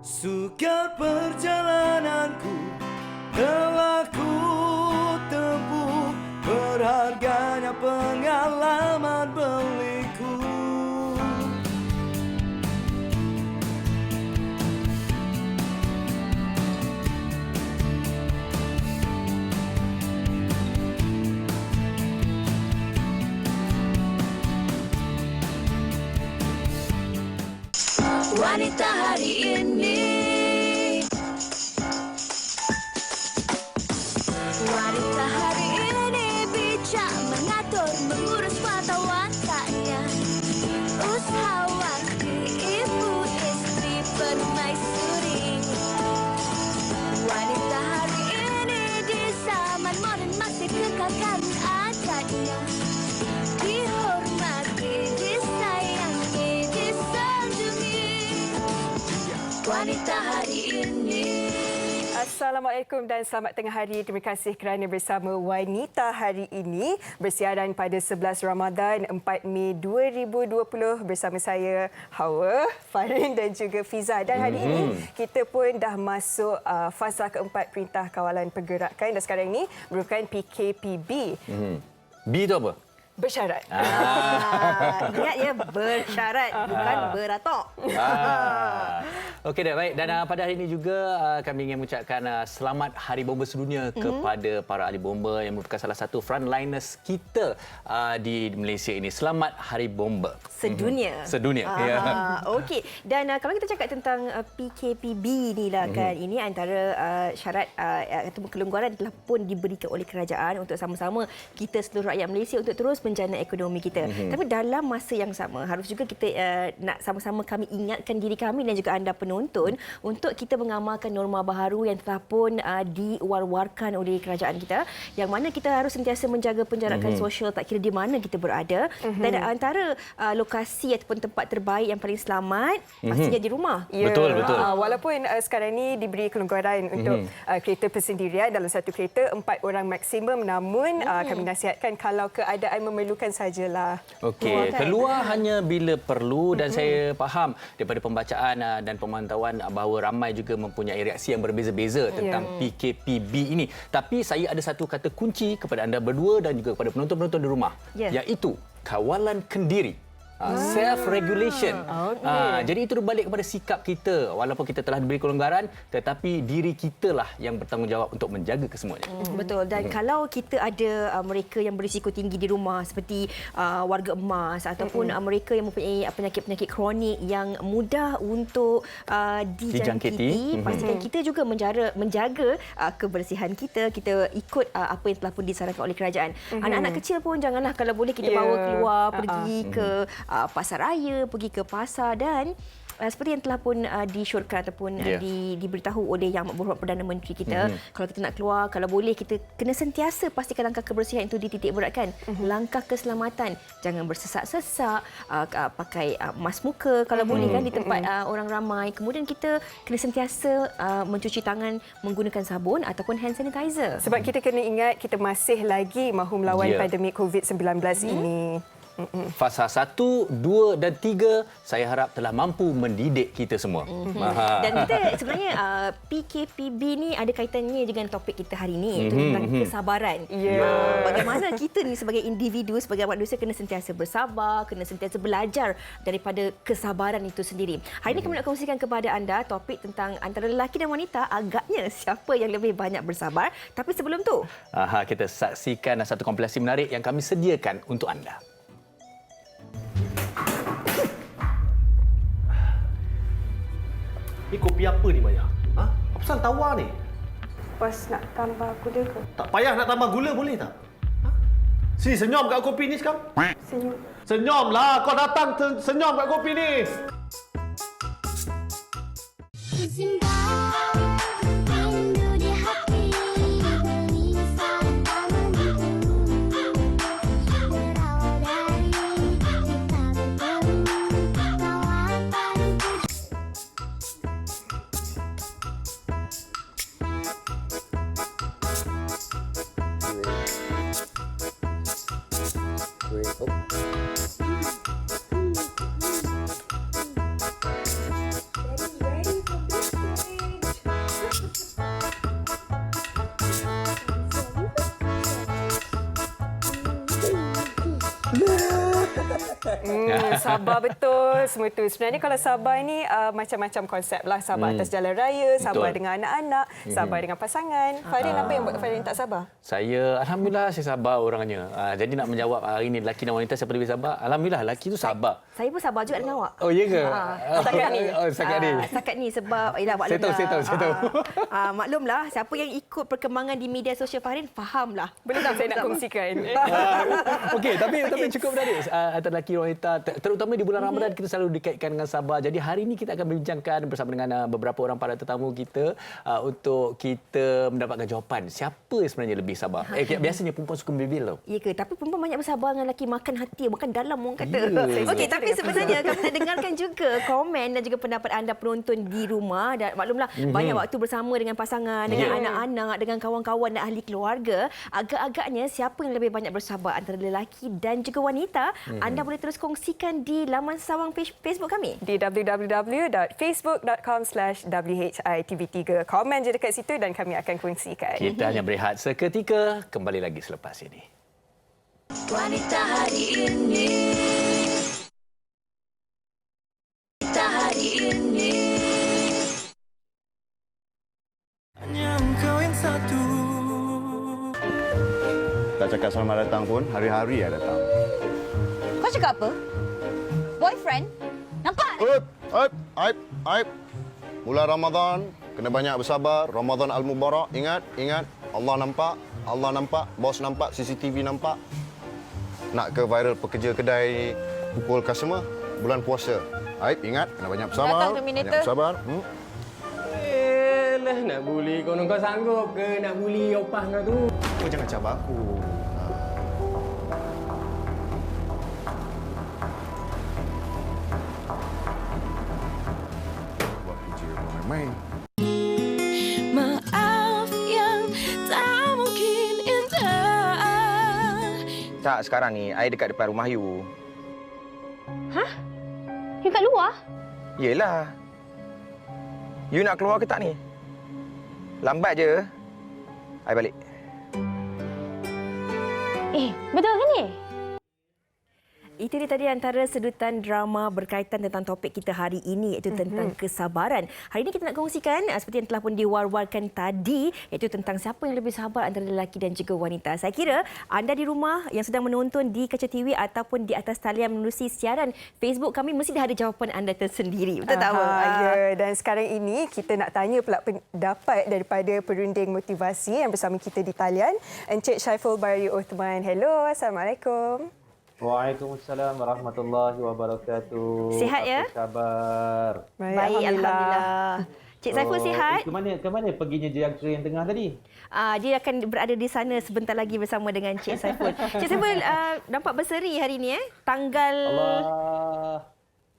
Suka perjalananku telah ku tempuh, berharganya pengalaman beliku. Wanita hari ini, wanita hari ini bijak mengatur, mengurus mata wataknya, usahawati, ibu istri permaisuri. Wanita hari ini di zaman modern masih kekalkan adatnya, dihormati, disayangi, disanjungi. Wanita hari ini. Assalamualaikum dan selamat tengah hari. Terima kasih kerana bersama Wanita hari ini bersiaran pada 11 Ramadan 4 Mei 2020 bersama saya Hawa, Farin dan juga Fiza. Dan hari ini kita pun dah masuk fasa keempat Perintah Kawalan Pergerakan dan sekarang ini merupakan PKPB. B itu apa? Bersyarat. Ingat ya, bersyarat, bukan beratok. Okey dah, baik. Dan pada hari ini juga kami ingin mengucapkan selamat Hari Bomba Sedunia kepada para ahli bomba yang merupakan salah satu frontliners kita di Malaysia ini. Selamat Hari Bomba. Sedunia. Sedunia. Ya. Okey. Dan kalau kita cakap tentang PKPB ni lah kan, ini antara syarat atau kelonggaran telah pun diberikan oleh kerajaan untuk sama-sama kita seluruh rakyat Malaysia untuk terus menjana ekonomi kita. Tapi dalam masa yang sama harus juga kita nak sama-sama kami ingatkan diri kami dan juga anda penonton untuk kita mengamalkan norma baharu yang telah pun diwar-warkan oleh kerajaan kita, yang mana kita harus sentiasa menjaga penjarakan sosial tak kira di mana kita berada. Dan antara lokasi ataupun tempat terbaik yang paling selamat pastinya di rumah. Ya, Betul, betul. Walaupun sekarang ni diberi kelonggaran untuk kereta persendirian, dalam satu kereta 4 orang maksimum, namun kami nasihatkan kalau keadaan memerlukan sajalah. Okey, keluar hanya bila perlu dan saya faham daripada pembacaan dan pemantauan bahawa ramai juga mempunyai reaksi yang berbeza-beza tentang PKPB ini. Tapi saya ada satu kata kunci kepada anda berdua dan juga kepada penonton-penonton di rumah, iaitu kawalan kendiri. Self-regulation. Jadi itu berbalik kepada sikap kita. Walaupun kita telah diberi kelonggaran, tetapi diri kitalah yang bertanggungjawab untuk menjaga kesemuanya. Betul. Dan kalau kita ada mereka yang berisiko tinggi di rumah seperti warga emas ataupun mereka yang mempunyai penyakit-penyakit kronik yang mudah untuk dijangkiti, pastikan kita juga menjaga kebersihan kita. Kita ikut apa yang telah pun disarankan oleh kerajaan. Anak-anak kecil pun janganlah kalau boleh kita bawa keluar, pergi ke pasar raya, pergi ke pasar, dan seperti yang telah pun disyorkan ataupun diberitahu oleh Yang Berhormat Perdana Menteri kita, kalau kita nak keluar, kalau boleh kita kena sentiasa pastikan langkah kebersihan itu dititik beratkan. Langkah keselamatan, jangan bersesak-sesak, pakai mask muka kalau boleh kan di tempat orang ramai. Kemudian kita kena sentiasa mencuci tangan menggunakan sabun ataupun hand sanitizer. Sebab kita kena ingat kita masih lagi mahu melawan pandemik COVID-19 ini. Fasa 1, 2 dan 3 saya harap telah mampu mendidik kita semua. Dan kita sebenarnya PKPB ni ada kaitannya dengan topik kita hari ini, iaitu tentang kesabaran. Bagaimana kita ni sebagai individu, sebagai manusia kena sentiasa bersabar, kena sentiasa belajar daripada kesabaran itu sendiri. Hari ini kami nak kongsikan kepada anda topik tentang antara lelaki dan wanita, agaknya siapa yang lebih banyak bersabar. Tapi sebelum tu, kita saksikan satu kompilasi menarik yang kami sediakan untuk anda. Ni kopi apa ni, Maya? Ha? Apa pasal tawar ni? Pas nak tambah gula ke? Tak payah nak tambah gula, boleh tak? Ha? Sini, senyum kat kopi ni sekarang. Senyum. Senyumlah, kau datang senyum kat kopi ni. Sabar betul semua tu. Sebenarnya kalau sabar ni macam-macam konsep lah. Sabar atas jalan raya, sabar Betul. dengan anak-anak, sabar dengan pasangan. Farin, apa yang buat Farin tak sabar? Saya, Alhamdulillah saya sabar orangnya. Jadi nak menjawab hari ini lelaki dan wanita siapa lebih sabar? Alhamdulillah lelaki tu sabar. Saya pun sabar juga dengan awak. Oh, ya ke? Setakat ni. Oh, setakat ni. Setakat ni sebab yalah maklumlah. Saya tahu. Maklumlah siapa yang ikut perkembangan di media sosial Farin fahamlah. Boleh tak saya nak kongsikan? Okey, tapi cukup dah antara lelaki dan wanita, terutama di bulan Ramadan kita selalu dikaitkan dengan sabar. Jadi hari ini kita akan berbincangkan bersama dengan beberapa orang para tetamu kita untuk kita mendapatkan jawapan siapa sebenarnya lebih sabar. Biasanya perempuan suka bil tau. Ya ke? Tapi perempuan banyak bersabar dengan lelaki makan hati, makan dalam orang kata. Ya. Okey, tapi sebenarnya kami nak dengarkan juga komen dan juga pendapat anda penonton di rumah. Dan maklumlah banyak waktu bersama dengan pasangan, dengan anak-anak, dengan kawan-kawan dan ahli keluarga. Agak-agaknya siapa yang lebih banyak bersabar antara lelaki dan juga wanita? Anda boleh terus kongsikan di laman sawang Facebook kami. Di www.facebook.com/WHITV3. Komen je dekat situ dan kami akan kongsikan. Kita hanya berehat seketika, kembali lagi selepas ini. Wanita hari ini. Wanita hari ini. Hanya engkau yang satu. Tak cakap selamat datang pun, hari-hari dah datang. Kau cakap apa? Boyfriend? Nampak? Aib. Bulan Ramadan, kena banyak bersabar. Ramadan Al-Mubarak. Ingat. Allah nampak. Bos nampak. CCTV nampak. Nak ke viral pekerja kedai pukul customer. Bulan puasa. Aib, ingat. Kena banyak bersabar. Datang Terminator. Banyak bersabar. Lah nak buli kau sanggup ke nak buli opah kau tu? Kau jangan cabar aku. Buat kerja main-main. Maaf yang tak mungkin indah. Tak, sekarang ni, I dekat depan rumah you. You kat luar? Yelah. You nak keluar ke tak ni? Lambat je. I balik. Betul ke ni? Itu dia tadi antara sedutan drama berkaitan tentang topik kita hari ini, iaitu tentang kesabaran. Hari ini kita nak kongsikan seperti yang telah pun diwar-warkan tadi, iaitu tentang siapa yang lebih sabar antara lelaki dan juga wanita. Saya kira anda di rumah yang sedang menonton di kaca TV ataupun di atas talian menerusi siaran Facebook kami mesti dah ada jawapan anda tersendiri. Betul tak, Abang? Ya, dan sekarang ini kita nak tanya pula pendapat daripada perunding motivasi yang bersama kita di talian, Encik Syaiful Bari Uthman. Hello, Assalamualaikum. Waalaikumsalam warahmatullahi wabarakatuh. Sihat ya? Apa khabar? Baik, Alhamdulillah. Cik Saiful sihat? Ke mana perginya jangka yang tengah tadi? Dia akan berada di sana sebentar lagi bersama dengan Cik Saiful. Cik Saiful nampak berseri hari ini Allah. tanggal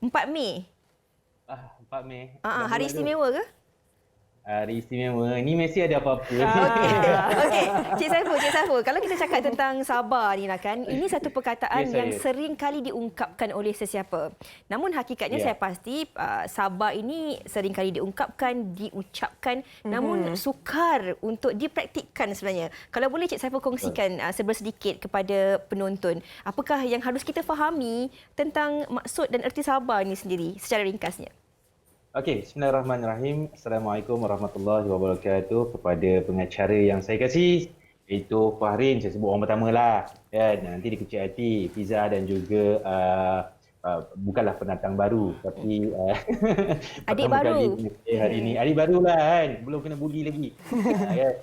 4 Mei. 4 Mei. Hari istimewa ke? Hari istimewa. Ni mesti ada apa-apa. Okey. Cik Saiful, kalau kita cakap tentang sabar ni lah kan, ini satu perkataan Yes, yang saya. sering kali diungkapkan oleh sesiapa. Namun hakikatnya saya pasti sabar ini sering kali diungkapkan, diucapkan, namun sukar untuk dipraktikkan sebenarnya. Kalau boleh Cik Saiful kongsikan sedikit kepada penonton, apakah yang harus kita fahami tentang maksud dan erti sabar ini sendiri secara ringkasnya? Okey, bismillahirrahmanirrahim. Assalamualaikum warahmatullahi wabarakatuh kepada pengacara yang saya kasih, iaitu Fahrin. Saya sebut orang pertama lah. Ya, nanti dikecil hati Fiza dan juga bukanlah pendatang baru tapi Adik pertama baru. kali hari ini. Adik baru lah kan. Belum kena bully lagi. Ya.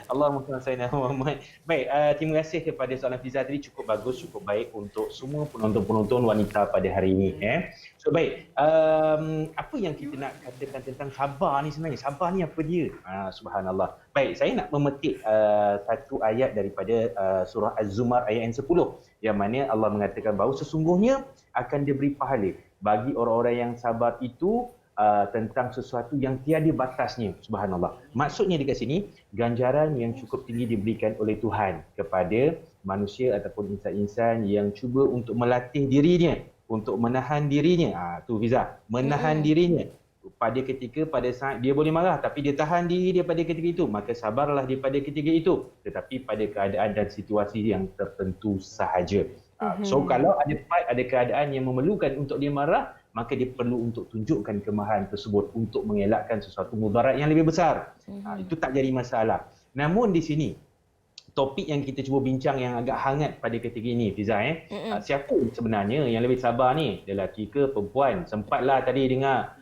Allahumma salli ala Muhammad. Baik, terima kasih kepada soalan Fiza tadi, cukup bagus, cukup baik untuk semua penonton-penonton wanita pada hari ini. So baik, apa yang kita nak katakan tentang sabar ni sebenarnya? Sabar ni apa dia? Subhanallah. Baik, saya nak memetik satu ayat daripada surah Az-Zumar ayat yang 10 yang mana Allah mengatakan bahawa sesungguhnya akan diberi pahala bagi orang-orang yang sabar itu tentang sesuatu yang tiada batasnya. Subhanallah. Maksudnya dekat sini, ganjaran yang cukup tinggi diberikan oleh Tuhan kepada manusia ataupun insan-insan yang cuba untuk melatih dirinya, untuk menahan dirinya. Tu Fiza, menahan dirinya. Pada saat dia boleh marah tapi dia tahan diri dia pada ketika itu, maka sabarlah dia pada ketika itu, tetapi pada keadaan dan situasi yang tertentu sahaja. So kalau ada keadaan yang memerlukan untuk dia marah, maka dia perlu untuk tunjukkan kemarahan tersebut untuk mengelakkan sesuatu mudarat yang lebih besar. Itu tak jadi masalah. Namun di sini topik yang kita cuba bincang yang agak hangat pada ketika ini, Fiza, siapa sebenarnya yang lebih sabar ni? Lelaki ke perempuan? Sempatlah tadi dengar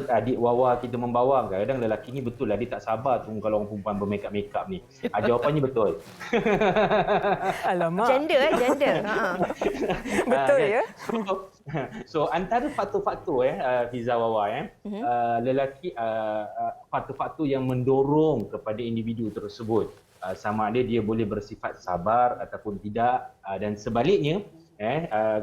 adik Wawa kita membawa, kadang-kadang lelaki ni betul lah dia tak sabar tunggu kalau orang perempuan bermakeup ni. Jawapannya betul. Alamak. Gender. Betul ya. So antara faktor-faktor Fiza, Wawa lelaki faktor-faktor yang mendorong kepada individu tersebut sama ada dia boleh bersifat sabar ataupun tidak, dan sebaliknya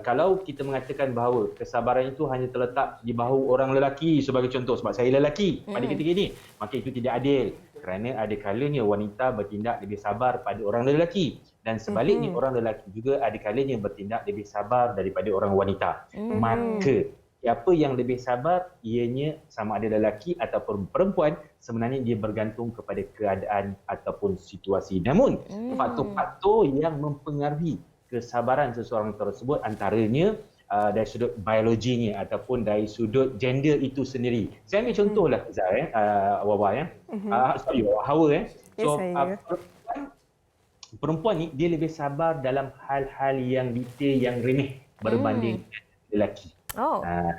kalau kita mengatakan bahawa kesabaran itu hanya terletak di bahu orang lelaki sebagai contoh, sebab saya lelaki pada ketika ini, maka itu tidak adil, kerana ada kalanya wanita bertindak lebih sabar pada orang lelaki dan sebaliknya orang lelaki juga ada kalanya bertindak lebih sabar daripada orang wanita. Maka siapa yang lebih sabar, ianya sama ada lelaki ataupun perempuan, sebenarnya dia bergantung kepada keadaan ataupun situasi. Namun faktor-faktor yang mempengaruhi kesabaran seseorang tersebut antaranya dari sudut biologinya ataupun dari sudut gender itu sendiri. Saya ambil contohlah Wawa Hawa So perempuan ni dia lebih sabar dalam hal-hal yang detail, yang remeh berbanding lelaki.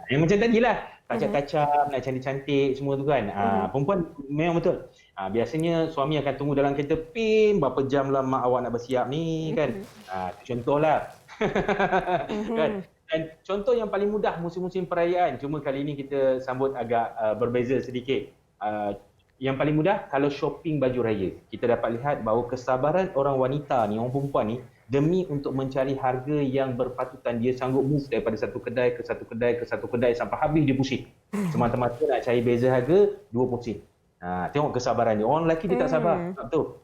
Yang macam tadilah kacap-kacap, nak cantik-cantik semua tu kan. Perempuan memang betul. Biasanya suami akan tunggu dalam kereta pin berapa jam lah mak awak nak bersiap ni kan. Contohlah. Kan? Dan contoh yang paling mudah musim-musim perayaan, cuma kali ini kita sambut agak berbeza sedikit. Yang paling mudah kalau shopping baju raya. Kita dapat lihat bahawa kesabaran orang wanita ni, orang perempuan ni, demi untuk mencari harga yang berpatutan, dia sanggup move daripada satu kedai ke satu kedai ke satu kedai sampai habis dia pusing. Semata-mata nak cari beza harga, 2 pusing. Tengok kesabaran dia. Orang lelaki dia tak sabar. Tak betul.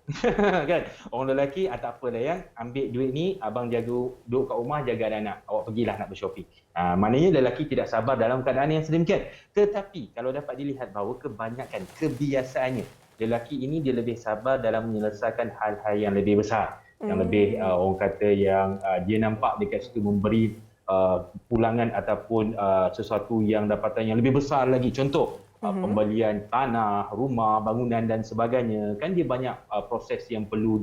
Kan? Orang lelaki tak apa dah yang ambil duit ni, abang jaga duduk kat rumah jaga anak-anak. Awak pergilah nak bershopping. Maknanya lelaki tidak sabar dalam keadaan yang sedemikian. Tetapi kalau dapat dilihat bahawa kebanyakan kebiasaannya, lelaki ini dia lebih sabar dalam menyelesaikan hal-hal yang lebih besar. Yang lebih orang kata yang dia nampak dekat situ memberi pulangan ataupun sesuatu yang dapatan yang lebih besar lagi. Contoh, pembelian tanah, rumah, bangunan dan sebagainya. Kan dia banyak proses yang perlu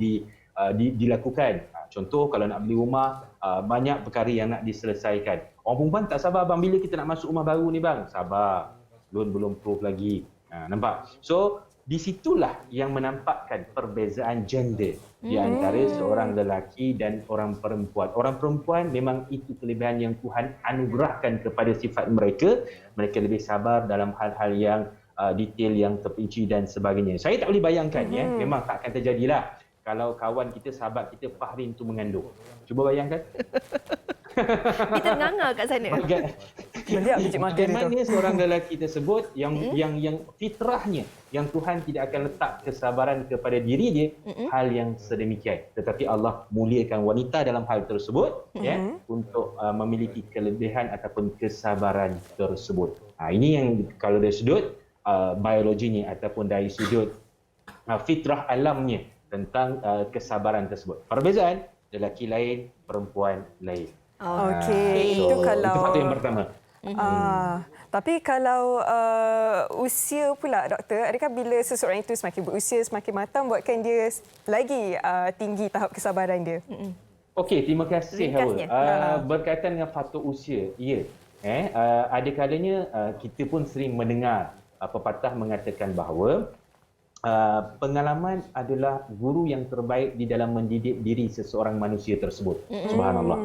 dilakukan. Contoh kalau nak beli rumah, banyak perkara yang nak diselesaikan. Orang perempuan tak sabar, bang, bila kita nak masuk rumah baru ni bang? Sabar, loan belum proof lagi. Nampak? So di situlah yang menampakkan perbezaan gender di antara seorang lelaki dan orang perempuan. Orang perempuan memang itu kelebihan yang Tuhan anugerahkan kepada sifat mereka. Mereka lebih sabar dalam hal-hal yang detail, yang terperinci dan sebagainya. Saya tak boleh bayangkan memang tak akan terjadilah kalau kawan kita, sahabat kita Fahrin tu mengandung. Cuba bayangkan. Kita nganga kat sana. Bagaimana seorang lelaki tersebut yang fitrahnya, yang Tuhan tidak akan letak kesabaran kepada diri dia, hal yang sedemikian. Tetapi Allah muliakan wanita dalam hal tersebut untuk memiliki kelebihan ataupun kesabaran tersebut. Ini yang kalau dari sudut biologinya ataupun dari sudut fitrah alamnya tentang kesabaran tersebut. Perbezaan lelaki lain, perempuan lain. Okey, So, itu kalau itu faktor yang pertama. Tapi kalau usia pula, doktor, adakah bila seseorang itu semakin berusia, semakin matang buatkan dia lagi tinggi tahap kesabaran dia? Okey, terima kasih Ringkasnya. Hawa. Berkaitan dengan faktor usia, ya. Ada kalanya kita pun sering mendengar pepatah mengatakan bahawa pengalaman adalah guru yang terbaik di dalam mendidik diri seseorang manusia tersebut. Subhanallah.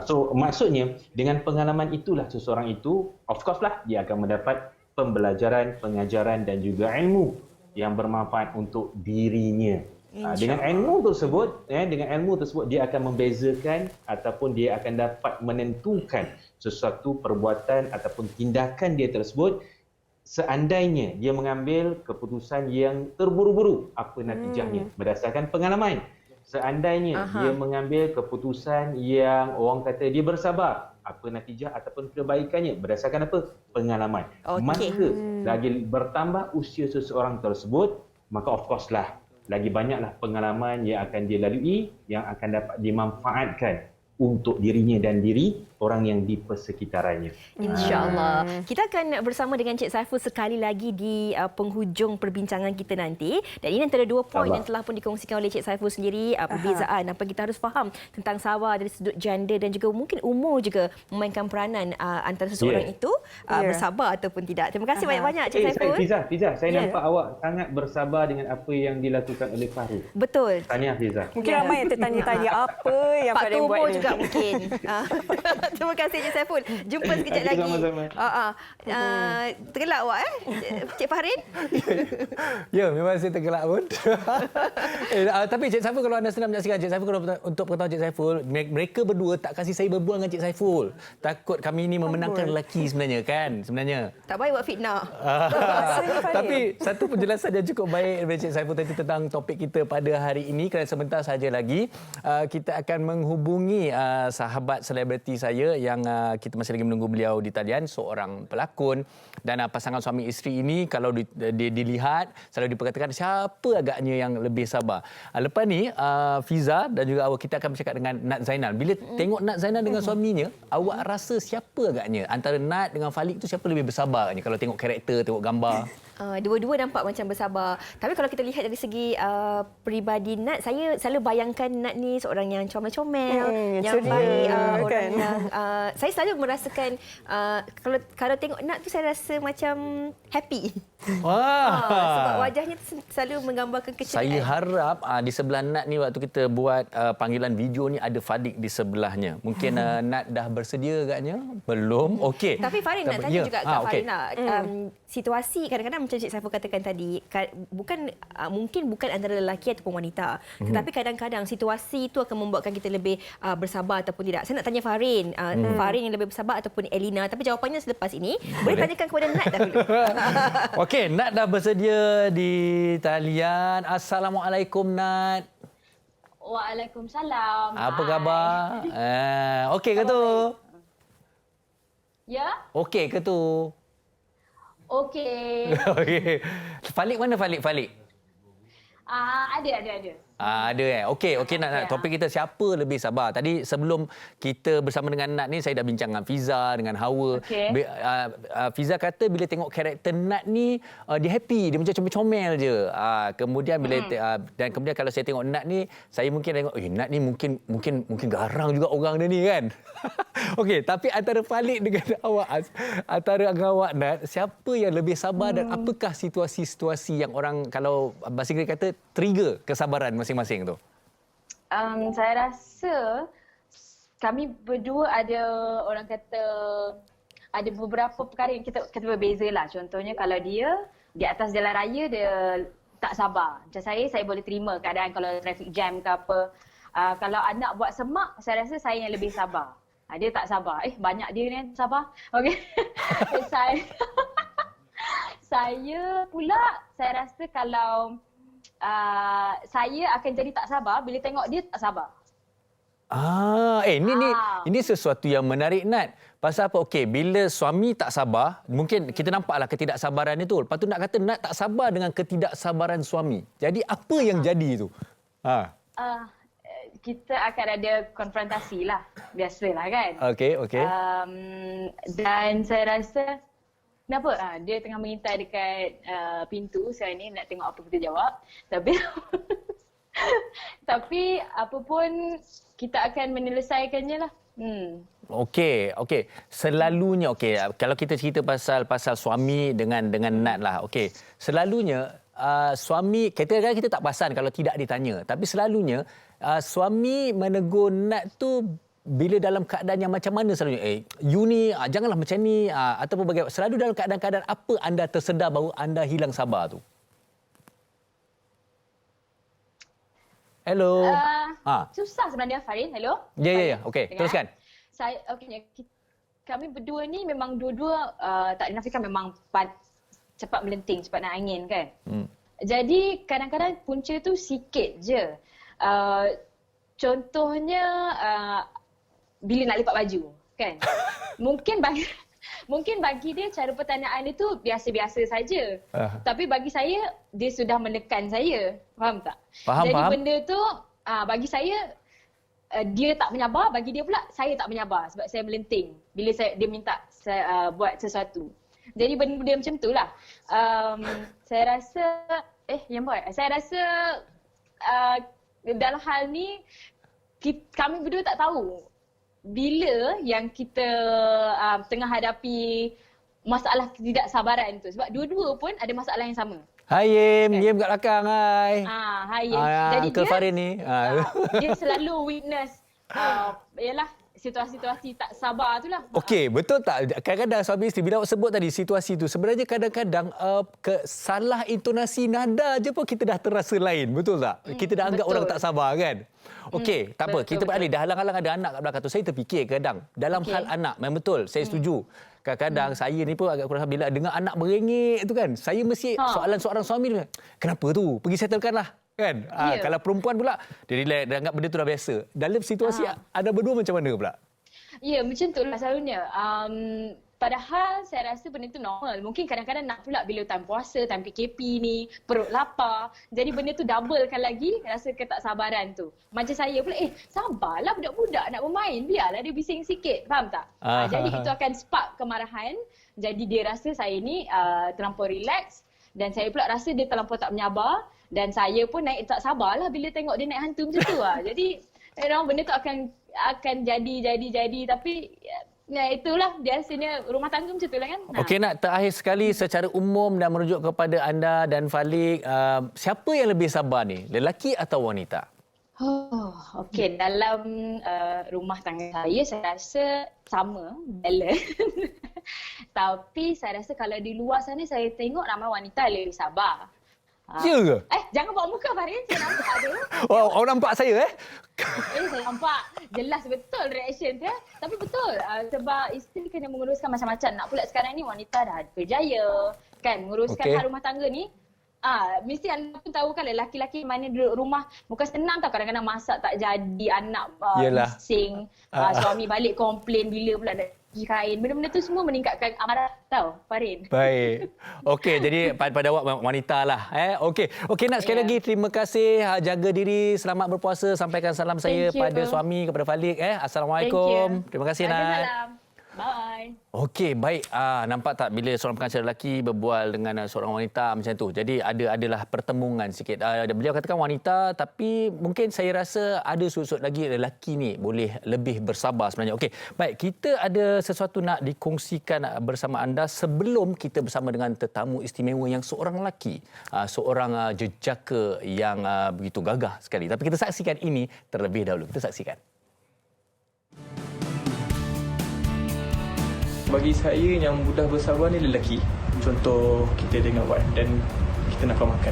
So maksudnya dengan pengalaman itulah seseorang itu, of course lah, dia akan mendapat pembelajaran, pengajaran dan juga ilmu yang bermanfaat untuk dirinya. Dengan ilmu tersebut, dia akan membezakan ataupun dia akan dapat menentukan sesuatu perbuatan ataupun tindakan dia tersebut. Seandainya dia mengambil keputusan yang terburu-buru, apa natijahnya berdasarkan pengalaman. Seandainya dia mengambil keputusan yang orang kata dia bersabar, apa natijah ataupun kebaikannya berdasarkan apa? Pengalaman. Maka lagi bertambah usia seseorang tersebut, maka of course lah lagi banyaklah pengalaman yang akan dia lalui, yang akan dapat dimanfaatkan untuk dirinya dan diri orang yang di persekitarannya. InsyaAllah. Kita akan bersama dengan Cik Saiful sekali lagi di penghujung perbincangan kita nanti. Dan ini antara dua poin yang telah pun dikongsikan oleh Cik Saiful sendiri, perbezaan apa kita harus faham tentang sabar dari sudut gender dan juga mungkin umur juga memainkan peranan antara seseorang itu bersabar ataupun tidak. Terima kasih banyak-banyak Cik Saiful. Fiza, saya nampak awak sangat bersabar dengan apa yang dilakukan oleh Fahrul. Betul. Tahniah Fiza. Mungkin ramai yang tertanya-tanya apa yang Pak Farin buat Tumo ni. juga mungkin. Terima kasih Cik Saiful. Jumpa sekejap lagi. Sama-sama. Tergelak awak Cik Farin? Ya, memang saya tergelak pun. Tapi Cik Saiful, kalau anda sedang menyaksikan Cik Saiful, untuk pengetahuan Cik Saiful, mereka berdua tak kasih saya berbual dengan Cik Saiful. Takut kami ini memenangkan lelaki sebenarnya kan? Sebenarnya. Tak baik buat fitnah. Tapi satu penjelasan yang cukup baik daripada Cik Saiful tadi tentang topik kita pada hari ini. Kerana sebentar saja lagi kita akan menghubungi sahabat selebriti saya yang kita masih lagi menunggu beliau di talian, seorang pelakon. Dan pasangan suami isteri ini kalau dilihat selalu diperkatakan siapa agaknya yang lebih sabar. Lepas ni Fiza dan juga awak, kita akan bercakap dengan Nat Zainal. Bila tengok Nat Zainal dengan suaminya, awak rasa siapa agaknya antara Nat dengan Falik tu siapa lebih bersabar agaknya kalau tengok karakter, tengok gambar? Dua-dua nampak macam bersabar. Tapi kalau kita lihat dari segi peribadi Nat, saya selalu bayangkan Nat ni seorang yang comel-comel, yang baik, orang yang saya selalu merasakan kalau tengok Nat tu saya rasa macam happy. Sebab wajahnya tu selalu menggambarkan keceriaan. Saya harap di sebelah Nat ni waktu kita buat panggilan video ni ada Falik di sebelahnya. Mungkin Nat dah bersedia agaknya? Belum? Okey. Tapi Farin nak tanya juga kat okey. Farin lah. Situasi kadang-kadang macam Cik Saiful katakan tadi, mungkin bukan antara lelaki ataupun wanita. Tetapi kadang-kadang situasi itu akan membuatkan kita lebih bersabar ataupun tidak. Saya nak tanya Farin, Farin yang lebih bersabar ataupun Elina, tapi jawapannya selepas ini. Boleh tanyakan kepada Nat dahulu. Okey, Nat dah bersedia di talian. Assalamualaikum Nat. Waalaikumsalam. Apa khabar? Okey ke tu? Ya? Okey ke tu? Okey. Okey. Falik mana Falik? Ada. Ada Okey Nat, topik kita siapa lebih sabar. Tadi sebelum kita bersama dengan Nat ni, saya dah bincang dengan Fiza, dengan Hawa. Fiza kata bila tengok karakter Nat ni dia happy, dia macam comel-comel je. Kemudian bila dan kemudian kalau saya tengok Nat ni, saya mungkin tengok Nat ni mungkin garang juga orang dia ni kan. Okey, tapi antara Falik dengan awak, antara awak Nat, siapa yang lebih sabar dan apakah situasi-situasi yang orang kalau bahasa Inggeris kata trigger kesabaran masing-masing tu? Saya rasa kami berdua ada ada beberapa perkara yang kita berbeza lah. Contohnya kalau dia di atas jalan raya dia tak sabar. Macam saya boleh terima keadaan kalau traffic jam ke apa. Kalau anak buat semak, saya rasa saya yang lebih sabar. Dia tak sabar. Banyak dia ni sabar. Okey. Saya pula, saya rasa kalau saya akan jadi tak sabar bila tengok dia tak sabar. Ini sesuatu yang menarik Nat. Pasal apa? Okey, bila suami tak sabar, mungkin kita nampaklah ketidaksabaran itu. Lepas tu nak kata Nat tak sabar dengan ketidaksabaran suami. Jadi apa yang jadi tu? Kita akan ada konfrontasi lah. Biasalah kan. Okey. Dan saya rasa kenapa? Dia tengah mengintai dekat pintu sekarang ni nak tengok apa kita jawab. Tapi apa pun kita akan menyelesaikannya lah. Okey. Selalunya kalau kita cerita pasal suami dengan Nat lah. Okey. Selalunya suami kadang-kadang kita tak perasan kalau tidak ditanya. Tapi selalunya suami menegur Nat tu bila dalam keadaan yang macam mana selalunya? You ni janganlah macam ni ataupun bagaimana? Selalu dalam keadaan-keadaan apa anda tersedar bahawa anda hilang sabar tu? Hello. Susah sebenarnya Farin. Hello. Ya. Okey, teruskan. Kami berdua ni memang dua-dua tak dinafikan memang cepat melenting, cepat nak angin kan. Jadi kadang-kadang punca tu sikit je. Contohnya bila nak lipat baju kan. Mungkin bagi dia cara pertanyaan dia tu biasa-biasa saja. Tapi bagi saya dia sudah menekan saya. Faham tak? Faham. Jadi benda tu bagi saya dia tak menyabar, bagi dia pula saya tak menyabar sebab saya melenting bila dia minta saya buat sesuatu. Jadi benda-benda macam tu lah. Saya rasa, saya rasa dalam hal ni kami berdua tak tahu bila yang kita tengah hadapi masalah ketidaksabaran tu. Sebab dua-dua pun ada masalah yang sama. Hai Yim kat belakang, hai. Hai Yim. Jadi Uncle Farin ni. Dia selalu witness yalah situasi-situasi tak sabar tu lah. Okey, betul tak? Kadang-kadang suami isteri, bila awak sebut tadi situasi tu, sebenarnya kadang-kadang salah intonasi nada je pun kita dah terasa lain. Betul tak? Kita dah anggap orang tak sabar kan? Okey, tak apa. Kita beralih. Dah halang-halang ada anak kat belakang tu. Saya terfikir kadang, dalam hal anak, memang betul. Saya setuju. Kadang-kadang saya ni pun agak kurang bila dengar anak berengek tu kan. Saya mesti soalan seorang suami ni, kenapa tu? Pergi settlekan lah. Kan? Kalau perempuan pula, dia relax, dia anggap benda tu dah biasa. Dalam situasi anda berdua macam mana pula? Ya, macam tu lah selalunya. Padahal saya rasa benda tu normal. Mungkin kadang-kadang nak pula bila time puasa, time PKP ni, perut lapar. Jadi benda tu doublekan lagi rasa ketaksabaran tu. Macam saya pula, sabarlah budak-budak nak bermain. Biarlah dia bising sikit. Faham tak? Jadi itu akan spark kemarahan. Jadi dia rasa saya ni terlampau relax. Dan saya pula rasa dia terlampau tak menyabar. Dan saya pun tak sabarlah bila tengok dia naik hantu macam tu lah. Jadi benda tu akan jadi. Tapi itulah biasanya rumah tangga macam tu lah kan. Okey, nak terakhir sekali secara umum dan merujuk kepada anda dan Falik, siapa yang lebih sabar ni? Lelaki atau wanita? Okey, dalam rumah tangga saya rasa sama, balance. Tapi saya rasa kalau di luar sana saya tengok ramai wanita lebih sabar. Ya ke? Jangan buat muka Farin, saya nampak ada. Awak nampak saya Saya nampak jelas betul reaction dia. Tapi betul, sebab isteri kena menguruskan macam-macam. Nak pula sekarang ni wanita dah berjaya kan menguruskan hal rumah tangga ni. Mesti anda pun tahu kan lelaki-lelaki mana duduk rumah bukan senang tau, kadang-kadang masak tak jadi, anak bising, suami balik komplain bila pula nak cuci kain. Benda-benda tu semua meningkatkan amarah tau, Farin. Baik. Okey, jadi pada awak wanita lah. Okey, nak sekali lagi terima kasih. Jaga diri, selamat berpuasa. Sampaikan salam saya pada suami, kepada Falik. Assalamualaikum. Terima kasih, Nat. Bye. Okey, baik. Nampak tak bila seorang pengacara lelaki berbual dengan seorang wanita macam tu. Jadi adalah pertemuan sikit. Beliau katakan wanita, tapi mungkin saya rasa ada sudut lagi lelaki ni boleh lebih bersabar sebenarnya. Okey, baik. Kita ada sesuatu nak dikongsikan bersama anda sebelum kita bersama dengan tetamu istimewa yang seorang lelaki. Seorang jejaka yang begitu gagah sekali. Tapi kita saksikan ini terlebih dahulu. Kita saksikan. Bagi saya yang mudah bersabar ni lelaki. Contoh kita dengan wife dan kita nak makan.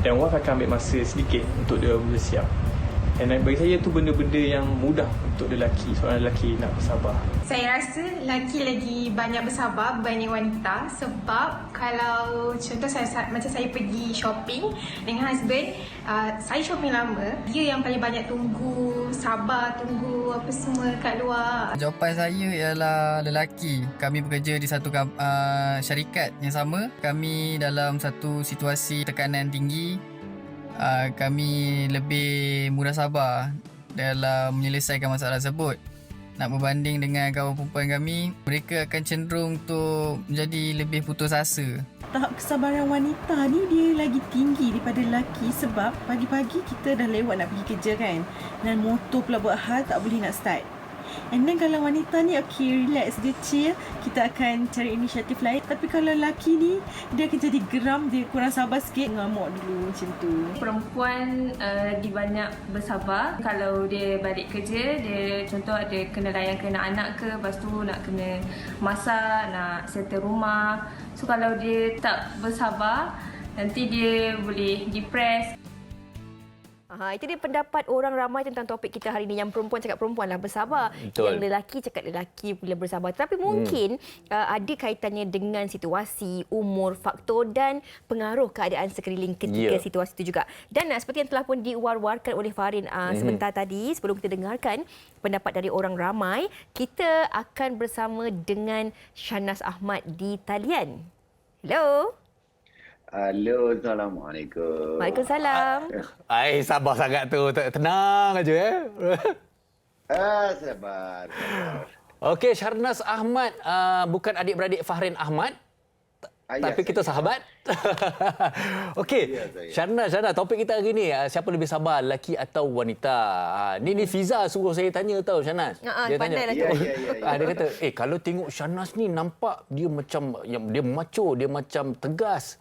Dan wife akan ambil masa sedikit untuk dia bersiap. Dan bagi saya tu benda-benda yang mudah untuk lelaki, seorang lelaki nak bersabar. Saya rasa lelaki lagi banyak bersabar berbanding wanita sebab kalau contoh macam saya pergi shopping dengan husband, saya shopping lama, dia yang paling banyak tunggu, sabar tunggu apa semua kat luar. Jawapan saya ialah lelaki. Kami bekerja di satu syarikat yang sama. Kami dalam satu situasi tekanan tinggi. Kami lebih mudah sabar dalam menyelesaikan masalah tersebut. Nak berbanding dengan kawan perempuan kami, mereka akan cenderung untuk menjadi lebih putus asa. Tahap kesabaran wanita ni dia lagi tinggi daripada lelaki sebab pagi-pagi kita dah lewat nak pergi kerja kan. Dan motor pula buat hal tak boleh nak start. And then kalau wanita ni relax, dia chill, kita akan cari inisiatif lain. Tapi kalau lelaki ni, dia akan jadi geram, dia kurang sabar sikit, ngamuk dulu macam tu. Perempuan lagi banyak bersabar. Kalau dia balik kerja, dia contoh ada kena layankan anak ke, lepas tu nak kena masak, nak settle rumah. So kalau dia tak bersabar, nanti dia boleh depress. Itu dia pendapat orang ramai tentang topik kita hari ini. Yang perempuan cakap perempuanlah bersabar. Betul. Yang lelaki cakap lelaki boleh bersabar. Tapi mungkin ada kaitannya dengan situasi, umur, faktor dan pengaruh keadaan sekeliling ketika situasi itu juga. Dan seperti yang telah pun diwar-warkan oleh Farin sebentar tadi, sebelum kita dengarkan pendapat dari orang ramai, kita akan bersama dengan Shahnaz Ahmad di talian. Hello. Halo, Assalamualaikum. Waalaikumsalam. Sabar sangat tu. Tenang aja . Sabar. Okey, Sharnas Ahmad bukan adik-beradik Fahrin Ahmad. Tapi kita sahabat. Okey, Sharnas, topik kita hari ni, siapa lebih sabar, lelaki atau wanita? Ni Fiza suruh saya tanya tau, Sharnas. Dia tanya. Dia kata, kalau tengok Sharnas ni nampak dia macam dia macho, dia macam tegas.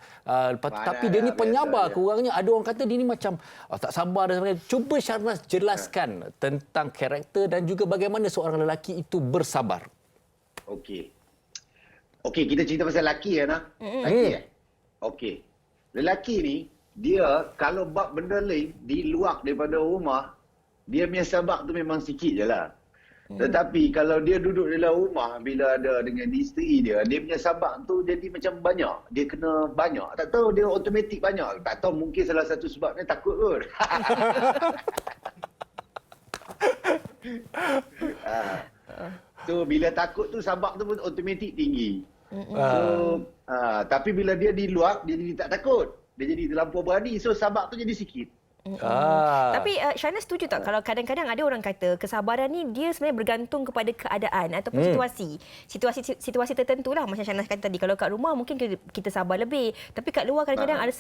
Tapi dia ni penyabar kurangnya. Ada orang kata dia ni macam tak sabar dan sebagainya. Cuba Sharnas jelaskan tentang karakter dan juga bagaimana seorang lelaki itu bersabar. Okey, kita cerita pasal lelaki nak? Lelaki Okey. Lelaki ni, dia kalau bab benda lain di luar daripada rumah, dia punya sabar tu memang sikit je lah. Tetapi kalau dia duduk dalam rumah, bila ada dengan isteri dia punya sabar tu jadi macam banyak. Dia kena banyak. Tak tahu dia automatik banyak. Tak tahu mungkin salah satu sebabnya takut kot. So bila takut tu sabar tu pun automatik tinggi. Tapi bila dia di luar dia jadi tak takut. Dia jadi terlampau berani. So sabar tu jadi sikit. Tapi Sharnas setuju tak kalau kadang-kadang ada orang kata kesabaran ni dia sebenarnya bergantung kepada keadaan ataupun situasi tertentu lah. Macam Sharnas kata tadi, kalau kat rumah mungkin kita sabar lebih. Tapi kat luar kadang-kadang ada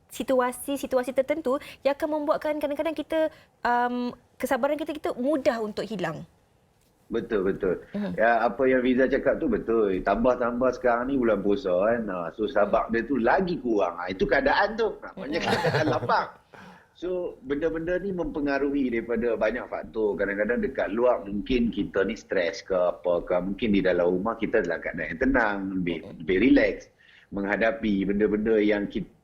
situasi tertentu yang akan membuatkan kadang-kadang kita kesabaran kita mudah untuk hilang. Betul. Ya, apa yang Fiza cakap tu betul. Tambah sekarang ni bulan puasa kan. So sabar dia tu lagi kurang. Itu keadaan tu. Maknanya keadaan lapang. So benda-benda ni mempengaruhi daripada banyak faktor. Kadang-kadang dekat luar mungkin kita ni stres ke apa ke. Mungkin di dalam rumah kita dalam keadaan yang tenang, lebih relax menghadapi benda-benda yang kita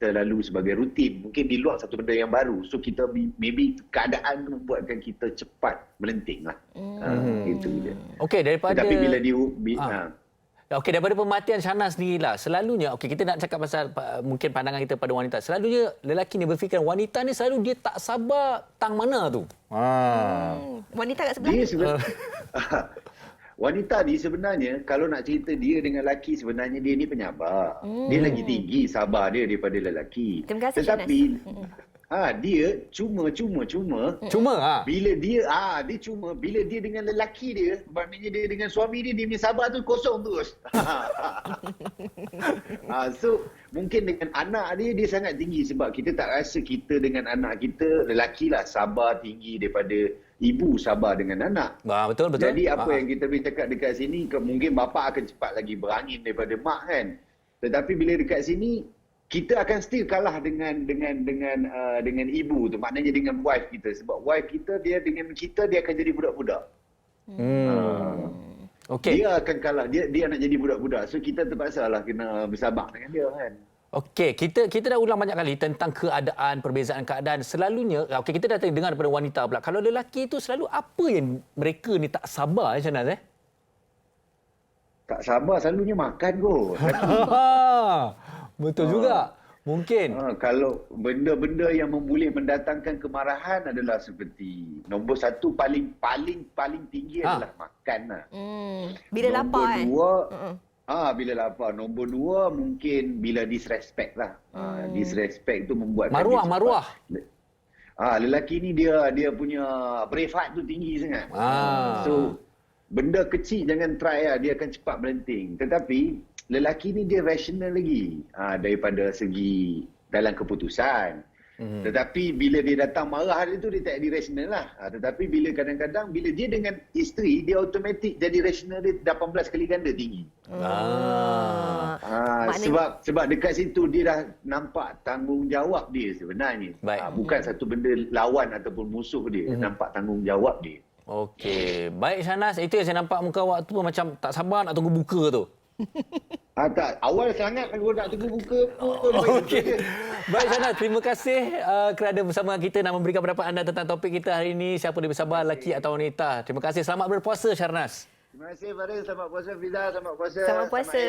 lalu sebagai rutin. Mungkin di luar satu benda yang baru. So kita maybe keadaan membuatkan kita cepat melenting lah. Itu je. Okey, daripada... Tapi bila Okey, daripada pemerhatian Sharnas ni lah, selalunya, kita nak cakap pasal mungkin pandangan kita pada wanita. Selalunya lelaki ni berfikir wanita ni selalu dia tak sabar tang mana tu. Wanita kat sebelah. Wanita ni sebenarnya kalau nak cerita dia dengan lelaki, sebenarnya dia ni penyabar. Dia lagi tinggi sabar dia daripada lelaki. Terima kasih, tetapi dia cuma bila dia dengan lelaki dia, maknanya dia dengan suami dia punya sabar tu kosong terus. So mungkin dengan anak dia sangat tinggi sebab kita tak rasa kita dengan anak kita, lelaki lah sabar tinggi daripada ibu sabar dengan anak. Betul. Jadi apa yang kita boleh cakap dekat sini, mungkin bapa akan cepat lagi berangin daripada mak kan. Tetapi bila dekat sini kita akan still kalah dengan ibu tu, maknanya dengan wife kita, sebab wife kita dia dengan kita dia akan jadi budak-budak. Dia akan kalah, dia nak jadi budak-budak. So kita terpaksalah kena bersabar dengan dia kan. Okey, kita dah ulang banyak kali tentang keadaan, perbezaan keadaan. Selalunya, kita dah dengar daripada wanita pula. Kalau lelaki itu selalu apa yang mereka ni tak sabar macam mana? Tak sabar selalunya makan kot. Betul juga. Mungkin. Kalau benda-benda yang boleh mendatangkan kemarahan adalah seperti nombor satu paling tinggi adalah makan lah. Bila lapar kan? Bila lapar. Nombor dua mungkin bila disrespect lah. Disrespect tu membuat maruah. Lelaki ni dia punya brave heart tu tinggi sangat. So benda kecil jangan try lah, dia akan cepat melenting. Tetapi lelaki ni dia rasional lagi daripada segi dalam keputusan. Tetapi bila dia datang marah dia tu dia tak jadi rasional lah. Tetapi bila kadang-kadang bila dia dengan isteri, dia automatik jadi rasional dia 18 kali ganda tinggi. Sebab dekat situ dia dah nampak tanggungjawab dia sebenarnya. Bukan satu benda lawan ataupun musuh dia. Nampak tanggungjawab dia. Okey. Baik Sharnas, itu yang saya nampak muka awak tu macam tak sabar nak tunggu buka tu. Tak, awal sangat aku nak tunggu buka. Okey. Baik Sharnas, terima kasih kerana bersama kita nak memberikan pendapat anda tentang topik kita hari ini, siapa lebih sabar, lelaki atau wanita. Terima kasih. Selamat berpuasa Sharnas. Terima kasih Farid, selamat puasa Fiza, selamat puasa. Selamat puasa.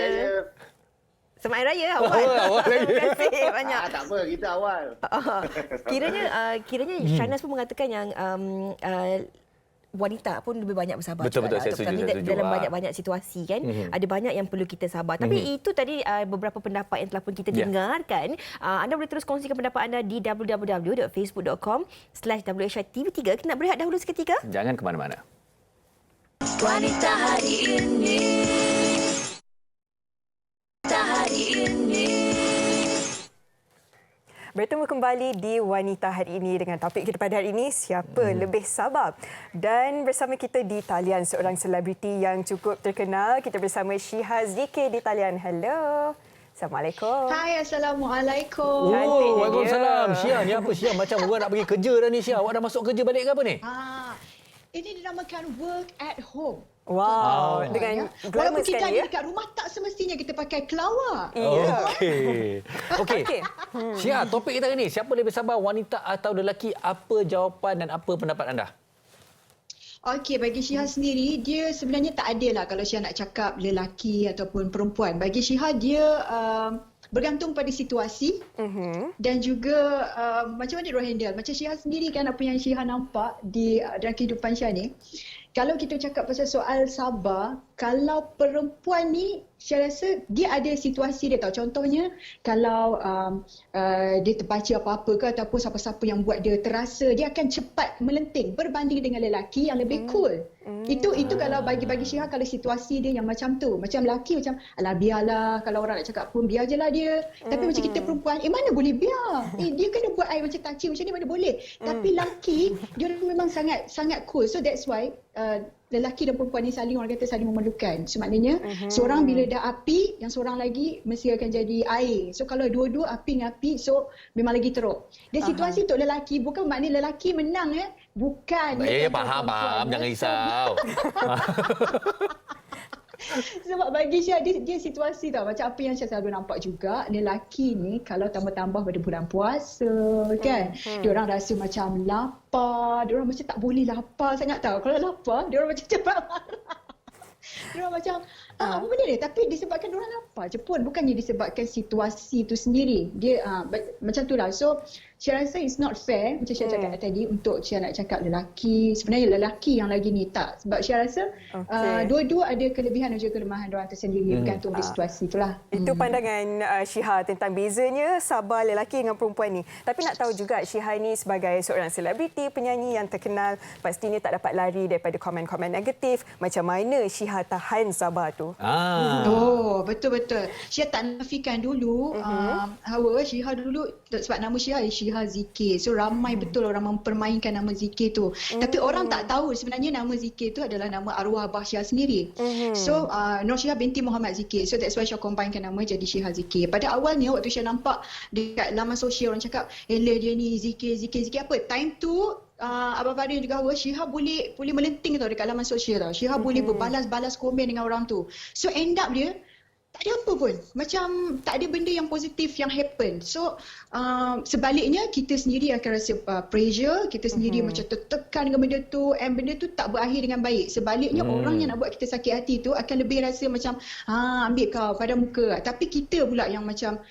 Selamat Hari Raya awal. Terima kasih banyak. Tak apa, kita awal. Kiranya Sharnas pun mengatakan yang wanita pun lebih banyak bersabar. Betul, juga saya setuju. dalam banyak-banyak situasi kan, ada banyak yang perlu kita sabar. Tapi itu tadi beberapa pendapat yang telah pun kita dengarkan. Anda boleh terus kongsikan pendapat anda di www.facebook.com/WHITV3. Kita nak berehat dahulu seketika. Jangan ke mana-mana. Wanita hari ini. Bertemu kembali di Wanita Hari Ini dengan topik kita pada hari ini, siapa lebih sabar. Dan bersama kita di talian seorang selebriti yang cukup terkenal. Kita bersama Shiha ZK di talian. Hello. Assalamualaikum. Hai, Assalamualaikum. Waalaikumsalam. Syia, ni apa Syia? Macam orang nak pergi kerja dah ni Syia. Awak dah masuk kerja balik ke apa ni? Ini dinamakan work at home. Wow, dengan walaupun kita sekali, ada dekat rumah, tak semestinya kita pakai kelawar. Okey. Syia, topik kita hari ni, siapa lebih sabar, wanita atau lelaki? Apa jawapan dan apa pendapat anda? Okey, bagi Shiha sendiri, dia sebenarnya tak ada lah kalau Shiha nak cakap lelaki ataupun perempuan. Bagi Shiha, dia bergantung pada situasi dan juga macam mana dia handle. Macam Shiha sendiri kan, apa yang Shiha nampak dalam kehidupan Shiha ni, kalau kita cakap pasal soal sabar, kalau perempuan ni, saya rasa dia ada situasi dia tahu. Contohnya, kalau dia terbaca apa-apa ke ataupun siapa-siapa yang buat dia terasa, dia akan cepat melenting berbanding dengan lelaki yang lebih cool. Itu kalau bagi Shiha, kalau situasi dia yang macam tu. Macam lelaki macam, alah biarlah, kalau orang nak cakap pun biar je lah dia. Tapi macam kita perempuan, mana boleh biar? Dia kena buat air macam touching macam ni, mana boleh? Tapi lelaki, dia memang sangat cool. So that's why lelaki dan perempuan ni saling, orang kata saling memerlukan. So maknanya seorang bila dah api, yang seorang lagi mesti akan jadi air. So kalau dua-dua api dengan api, so memang lagi teruk. Dan situasi untuk lelaki bukan maknanya lelaki menang bukan. Faham, jangan risau. Sebab bagi Syah, dia situasi tau. Macam apa yang Syah selalu nampak juga, lelaki ni kalau tambah-tambah pada bulan puasa kan, diorang rasa macam lapar, diorang macam tak boleh lapar sangat tau. Kalau lapar, diorang macam cepat marah. Diorang macam, apa benda ni? Tapi disebabkan diorang lapar je pun, bukannya disebabkan situasi tu sendiri. Dia macam tu lah. So, Syah rasa it's not fair, macam Syah cakap tadi, untuk Syah nak cakap lelaki. Sebenarnya lelaki yang lagi ni tak. Sebab Syah rasa dua-dua ada kelebihan dan juga kelemahan diorang tersendiri, bergantung pada situasi itulah. Itu pandangan Shiha tentang bezanya sabar lelaki dengan perempuan ni. Tapi nak tahu juga, Shiha ni sebagai seorang selebriti, penyanyi yang terkenal, pastinya tak dapat lari daripada komen-komen negatif. Macam mana Shiha tahan sabar tu? Oh, betul-betul. Syah tak nafikan dulu. Shiha dulu, sebab nama Shiha ZK. So ramai betul orang mempermainkan nama ZK tu. Tapi orang tak tahu sebenarnya nama ZK tu adalah nama arwah Abah Syah sendiri. So Nur Syah binti Muhammad ZK. So that's why Syah combinekan nama jadi Shiha ZK. Pada awalnya waktu Syah nampak dekat laman sosial orang cakap, dia ni ZK apa? Time tu Abang Farid juga Shiha boleh melenting tau dekat laman sosial tau. Shiha boleh berbalas-balas komen dengan orang tu. So end up dia tak ada apa pun. Macam tak ada benda yang positif yang happen. So sebaliknya kita sendiri akan rasa pressure, kita sendiri macam tertekan dengan benda tu, and benda tu tak berakhir dengan baik. Sebaliknya orang yang nak buat kita sakit hati tu akan lebih rasa macam ambil kau pada muka. Tapi kita pula yang macam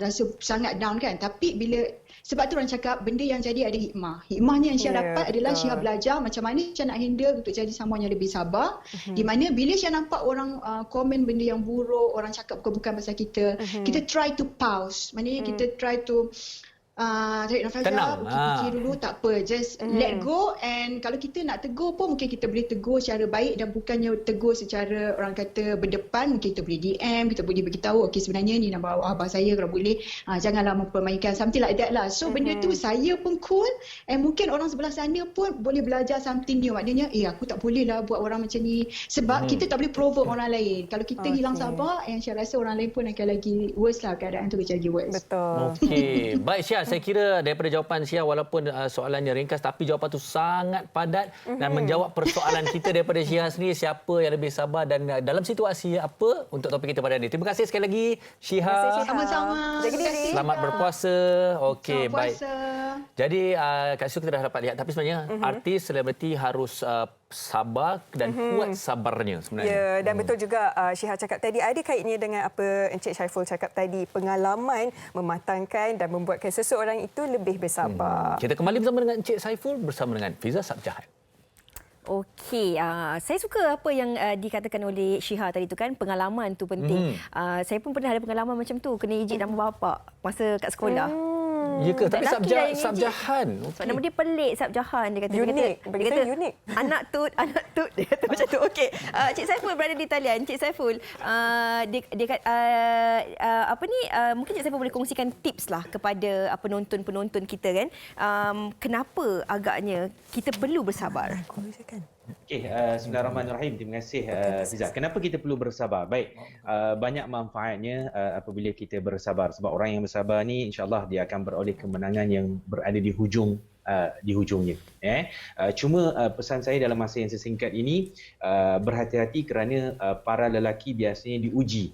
rasa sangat down kan. Tapi bila sebab tu orang cakap benda yang jadi ada hikmah. Hikmahnya yang Syah dapat adalah Syah belajar macam mana Syah nak handle untuk jadi someone yang lebih sabar. Di mana bila Syah nampak orang komen benda yang buruk, orang cakap bukan pasal kita, kita try to pause. Maknanya kita try to tarik nafas dah, fikir dulu, tak apa, just let go. And kalau kita nak tegur pun mungkin kita boleh tegur secara baik dan bukannya tegur secara orang kata berdepan. Mungkin kita boleh DM, kita boleh beritahu, okey sebenarnya ni nama abah saya, kalau boleh janganlah mempermainkan, something like that lah. So benda tu saya pun cool, and mungkin orang sebelah sana pun boleh belajar something new. Maknanya aku tak boleh lah buat orang macam ni, sebab kita tak boleh provoke orang lain. Kalau kita hilang sabar, yang saya rasa orang lain pun akan lagi worse lah, keadaan tu lagi worse. Betul. Okey, baik Syah, saya kira daripada jawapan Syah, walaupun soalannya ringkas tapi jawapan tu sangat padat dan menjawab persoalan kita daripada Syah sendiri, siapa yang lebih sabar dan dalam situasi apa untuk topik kita pada hari ini. Terima kasih sekali lagi Syah. Sama-sama. Jaga diri. Selamat berpuasa. Okey, baik. Jadi kat situ kita dah dapat lihat, tapi sebenarnya artis selebriti harus sabar dan kuat sabarnya sebenarnya. Ya, dan betul juga Syihah cakap tadi, ada kaitnya dengan apa Encik Syaiful cakap tadi, pengalaman mematangkan dan membuatkan seseorang itu lebih bersabar. Kita kembali bersama dengan Encik Syaiful bersama dengan Fiza Sabjahat. Okey, saya suka apa yang dikatakan oleh Syiha tadi tu kan, pengalaman tu penting. Saya pun pernah ada pengalaman macam tu, kena ejek nama bapak masa kat sekolah. Ya ke? Tapi Lelaki lah yang Sabjahan. Sebab nama dia pelik, Sabjahan. Dia kata, Unik. Bagi saya unik. Anak tut. Dia kata macam tu. Okey. Cik Saiful berada di talian. Cik Saiful, dia kata, mungkin Cik Saiful boleh kongsikan tips lah kepada penonton-penonton kita kan. Kenapa agaknya kita perlu bersabar? Okey, bismillahirrahmanirrahim. Terima kasih Fiza. Kenapa kita perlu bersabar? Baik, banyak manfaatnya apabila kita bersabar. Sebab orang yang bersabar ni insya-Allah dia akan beroleh kemenangan yang berada di hujungnya. Cuma pesan saya dalam masa yang sesingkat ini, berhati-hati kerana para lelaki biasanya diuji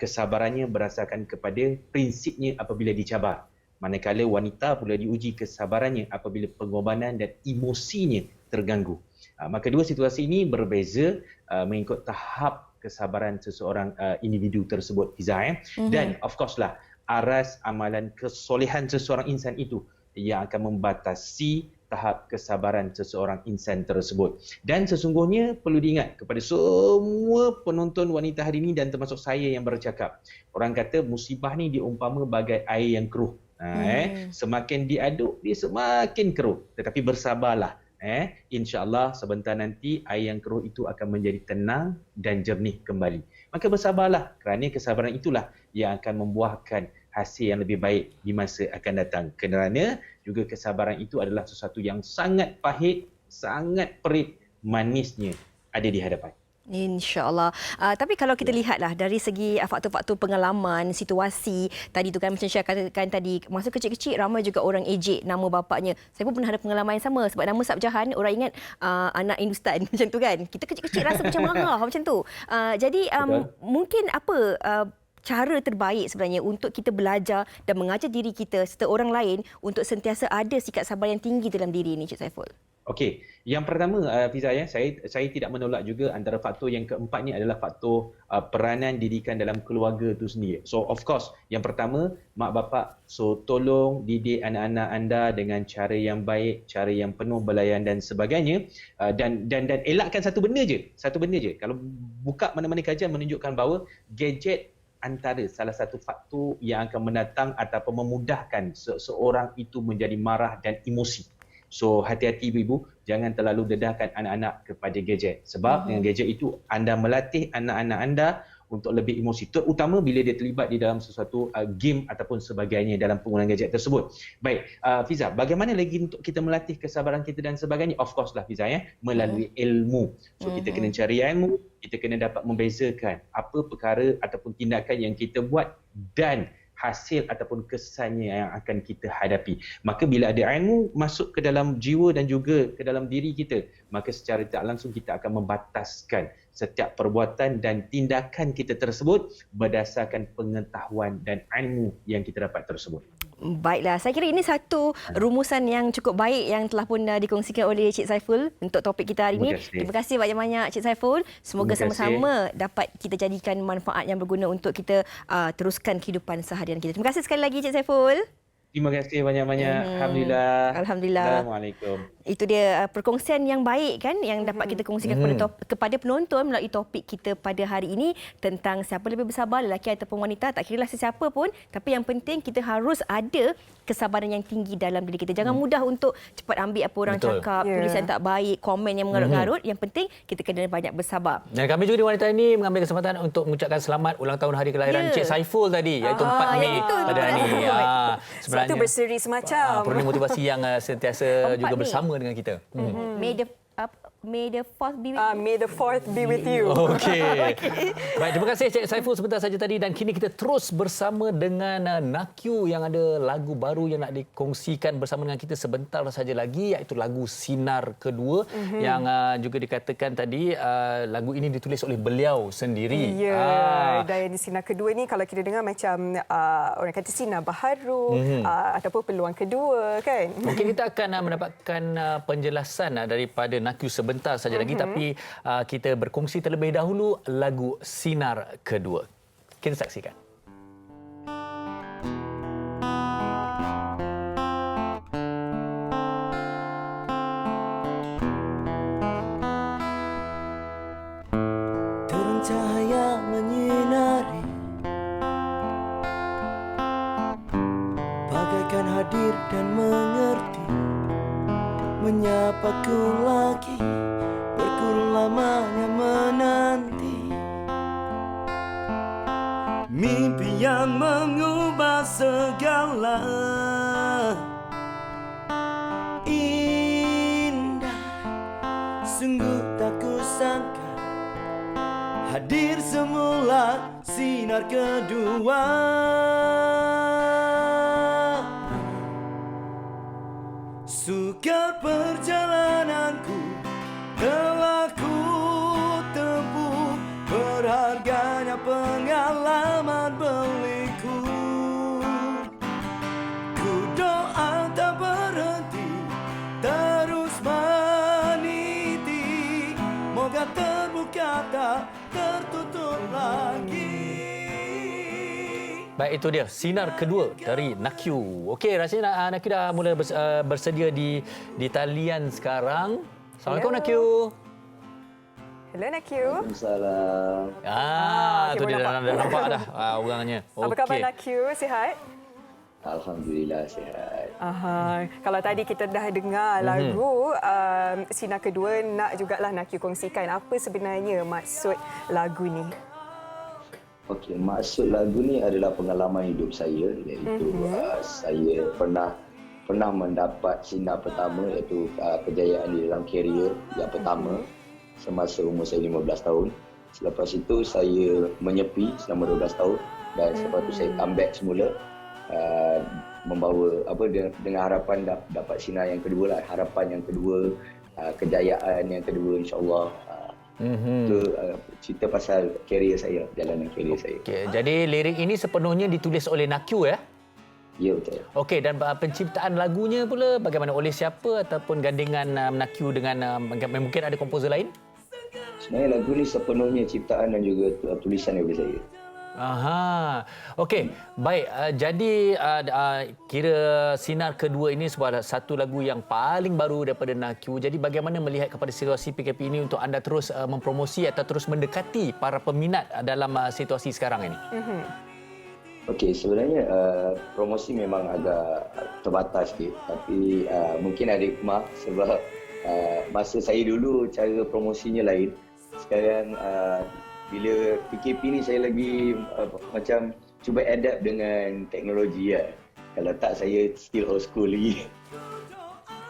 kesabarannya berdasarkan kepada prinsipnya apabila dicabar. Manakala wanita pula diuji kesabarannya apabila pengorbanan dan emosinya terganggu. Maka dua situasi ini berbeza mengikut tahap kesabaran seseorang individu tersebut, Fiza. Dan of course lah, aras amalan kesolehan seseorang insan itu yang akan membatasi tahap kesabaran seseorang insan tersebut. Dan sesungguhnya perlu diingat kepada semua penonton wanita hari ini dan termasuk saya yang bercakap. Orang kata musibah ni diumpama bagai air yang keruh. Semakin diaduk, dia semakin keruh. Tetapi bersabarlah. InsyaAllah sebentar nanti air yang keruh itu akan menjadi tenang dan jernih kembali. Maka bersabarlah kerana kesabaran itulah yang akan membuahkan hasil yang lebih baik di masa akan datang. Kerana juga kesabaran itu adalah sesuatu yang sangat pahit, sangat perit, manisnya ada di hadapan. InsyaAllah. Tapi kalau kita lihatlah dari segi faktor-faktor pengalaman, situasi tadi tu kan, macam Syah katakan tadi, masa kecil-kecil ramai juga orang ejek nama bapaknya. Saya pun pernah ada pengalaman yang sama sebab nama Sabjahan, orang ingat anak Hindustan macam tu kan. Kita kecil-kecil rasa macam marah macam tu. Jadi mungkin apa cara terbaik sebenarnya untuk kita belajar dan mengajar diri kita serta orang lain untuk sentiasa ada sikap sabar yang tinggi dalam diri ni, Cik Saiful? Okey, yang pertama Fiza, saya tidak menolak juga antara faktor yang keempat ni adalah faktor peranan didikan dalam keluarga itu sendiri. So of course, yang pertama, mak bapak, so tolong didik anak-anak anda dengan cara yang baik, cara yang penuh belayan dan sebagainya, dan elakkan satu benda je. Kalau buka mana-mana kajian menunjukkan bahawa gadget antara salah satu faktor yang akan mendatang ataupun memudahkan seseorang itu menjadi marah dan emosi. So hati-hati ibu-ibu, jangan terlalu dedahkan anak-anak kepada gadget. Sebab dengan gadget itu anda melatih anak-anak anda untuk lebih emosi. Terutama bila dia terlibat di dalam sesuatu game ataupun sebagainya dalam penggunaan gadget tersebut. Baik, Fiza, bagaimana lagi untuk kita melatih kesabaran kita dan sebagainya? Of course lah Fiza, melalui ilmu. So kita kena cari ilmu, kita kena dapat membezakan apa perkara ataupun tindakan yang kita buat dan hasil ataupun kesannya yang akan kita hadapi. Maka bila ada ilmu masuk ke dalam jiwa dan juga ke dalam diri kita, maka secara tak langsung kita akan membataskan setiap perbuatan dan tindakan kita tersebut berdasarkan pengetahuan dan ilmu yang kita dapat tersebut. Baiklah, saya kira ini satu rumusan yang cukup baik yang telah pun dikongsikan oleh Cik Saiful untuk topik kita hari ini. Terima kasih banyak-banyak Cik Saiful. Semoga sama-sama dapat kita jadikan manfaat yang berguna untuk kita teruskan kehidupan seharian kita. Terima kasih sekali lagi Cik Saiful. Terima kasih banyak-banyak. Alhamdulillah. Assalamualaikum. Itu dia perkongsian yang baik kan yang dapat kita kongsikan kepada penonton melalui topik kita pada hari ini tentang siapa lebih bersabar, lelaki ataupun wanita. Tak kiralah sesiapa pun, tapi yang penting kita harus ada kesabaran yang tinggi dalam diri kita. Jangan mudah untuk cepat ambil apa orang cakap, tulisan tak baik, komen yang mengarut-ngarut. Yang penting kita kena banyak bersabar. Dan kami juga di Wanita ini mengambil kesempatan untuk mengucapkan selamat ulang tahun hari kelahiran Cik Saiful tadi, iaitu 4 Mei pada hari ini. Sebab itu berseri semacam. Perlu motivasi yang sentiasa juga bersama dengan kita. May the fourth be with you. May the fourth be with you. Okey. Baik, terima kasih Cik Saiful sebentar saja tadi dan kini kita terus bersama dengan Nakyu yang ada lagu baru yang nak dikongsikan bersama dengan kita sebentar saja lagi, iaitu lagu Sinar Kedua yang juga dikatakan tadi lagu ini ditulis oleh beliau sendiri. Ya, dan Sinar Kedua ni kalau kita dengar macam orang kata sinar baharu ataupun peluang kedua kan. Mungkin kita akan mendapatkan penjelasan daripada Nakyu sebentar saja lagi, tapi kita berkongsi terlebih dahulu lagu Sinar Kedua. Kita saksikan. dan mengerti, menyapaku lagi, berkurang lamanya menanti. Mimpi yang mengubah segala, indah, sungguh tak kusangka hadir semula sinar kedua. Sukar perjalananku telah ku tempuh, berharganya pengalaman beliku. Ku doa tak berhenti, terus meniti, moga terbuka tak tertutup lagi. Baik, itu dia sinar kedua dari Nakyu. Okey, rasanya Nakyu dah mula bersedia di talian sekarang. Assalamualaikum Nakyu. Hello Nakyu. Waalaikumsalam. Tu dia dah nampak dah orangnya. Apa khabar Nakyu? Sihat? Alhamdulillah sihat. Kalau tadi kita dah dengar lagu Sinar Kedua, nak jugalah Nakyu kongsikan apa sebenarnya maksud lagu ni. Okey, maksud lagu ni adalah pengalaman hidup saya, iaitu saya pernah mendapat sinar pertama, iaitu kejayaan di dalam karier yang pertama semasa umur saya 15 tahun. Selepas itu saya menyepi selama 12 tahun dan selepas itu saya comeback semula, membawa dengan harapan dapat sinar yang kedua lah, harapan yang kedua, kejayaan yang kedua, insya-Allah. Itu cerita pasal karier saya, jalanan karier saya. Okay, jadi lirik ini sepenuhnya ditulis oleh Nakyu ya? Ya, betul. Okey, dan penciptaan lagunya pula bagaimana, oleh siapa ataupun gandingan Nakyu dengan mungkin ada komposer lain? Sebenarnya lagu ni sepenuhnya ciptaan dan juga tulisan daripada saya. Okey, baik. Jadi kira Sinar Kedua ini satu lagu yang paling baru daripada Nakyu. Jadi bagaimana melihat kepada situasi PKP ini untuk anda terus mempromosi atau terus mendekati para peminat dalam situasi sekarang ini? Okey, sebenarnya promosi memang agak terbatas sikit, tapi mungkin ada hikmah sebab masa saya dulu cara promosinya lain. Sekarang bila PKP ni saya lagi macam cuba adapt dengan teknologi ya. Kalau tak saya still old school lagi.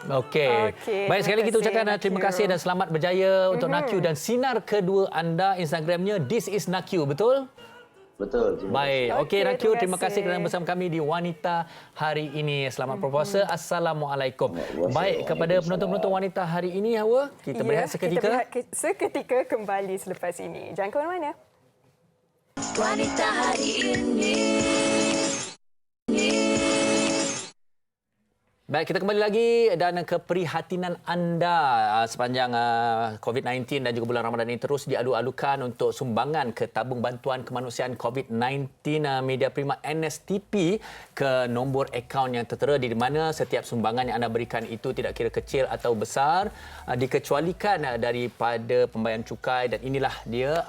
Okey. Baik, sekali kita ucapkan terima kasih dan selamat berjaya untuk Nakyu dan Sinar Kedua anda Instagramnya This is Nakyu, betul? Betul. Baik. Okey Nakyu, terima kasih kerana bersama kami di Wanita hari ini. Selamat berpuasa. Assalamualaikum. Baik, kepada penonton-penonton Wanita hari ini, Hawa, kita berehat seketika. Kita berehat seketika kembali selepas ini. Jangan ke mana-mana. Wanita hari ini. Baik, kita kembali lagi dan keprihatinan anda sepanjang COVID-19 dan juga bulan Ramadan ini terus diadu-adukan untuk sumbangan ke tabung bantuan kemanusiaan COVID-19 Media Prima NSTP ke nombor akaun yang tertera, di mana setiap sumbangan yang anda berikan itu tidak kira kecil atau besar, dikecualikan daripada pembayaran cukai, dan inilah dia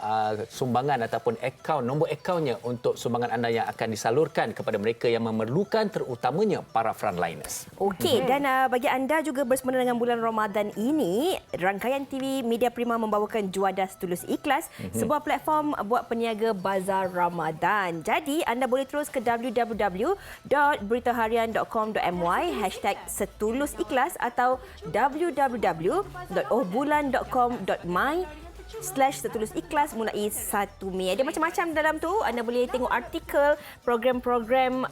sumbangan ataupun akaun, nombor akaunnya untuk sumbangan anda yang akan disalurkan kepada mereka yang memerlukan, terutamanya para frontliners. Okey, dan bagi anda juga bersempena dengan bulan Ramadan ini, rangkaian TV Media Prima membawakan Juadah Setulus Ikhlas, sebuah platform buat peniaga bazar Ramadan. Jadi, anda boleh terus ke www.beritaharian.com.my #setulusikhlas atau www.ohbulan.com.my/setulusikhlas mulai 1 Mei. Ada macam-macam dalam tu. Anda boleh tengok artikel, program-program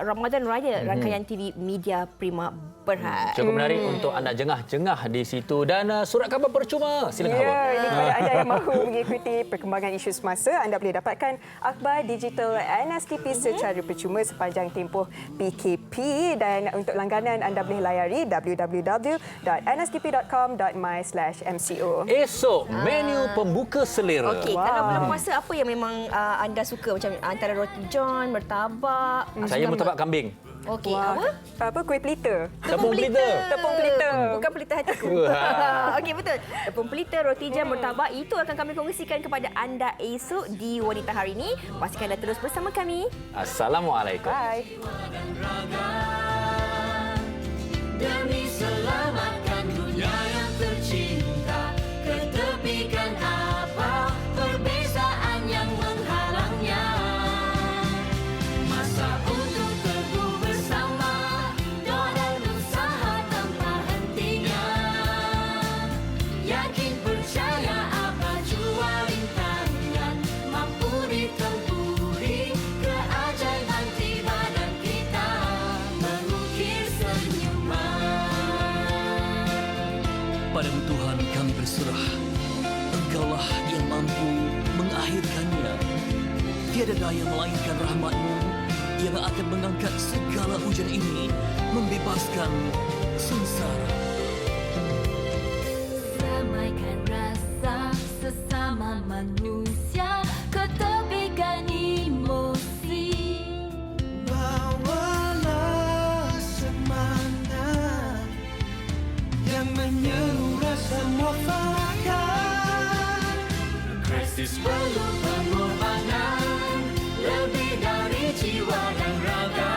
Ramadan Raya rangkaian TV Media Prima Berhad. Cukup menarik untuk anda jengah-jengah di situ. Dan surat khabar percuma, silakan Hawa. Ya, ini kepada anda yang mahu mengikuti perkembangan isu semasa, anda boleh dapatkan akhbar digital NSTP secara percuma sepanjang tempoh PKP, dan untuk langganan anda boleh layari www.nstp.com.my/mco. Esok menu pembuka selera. Okey, kalau bulan puasa apa yang memang anda suka, macam antara roti john, martabak? Saya martabak kambing. Okey, apa? Apa? Kuih pelita. Tepung pelita. Tepung pelita. Bukan pelita hatiku. Okey, betul. Tepung pelita, roti jam, martabak, itu akan kami kongsikan kepada anda esok di Wanita hari ini. Pastikan anda terus bersama kami. Assalamualaikum. Bye. demi selamatkan dunia yang tercinta. Ketepikan apa perbezaan yang menghalangnya. Masa untuk teguh bersama, doa dan usaha tanpa hentinya. Yakin percaya apa jua rintangan mampu ditempuhi. Keajaiban tiba dan kita mengukir senyuman. Padamu Tuhan kami berserah, Engkaulah yang mampu mengakhirkannya. Tiada daya melainkan rahmat-Mu yang akan mengangkat segala ujian ini, membebaskan sengsara. Damaikan rasa sesama manusia, ketepikan emosi. Bawalah semangat yang menyeluruh semua fakat. Krisis perlu pengorbanan lebih dari jiwa dan raga.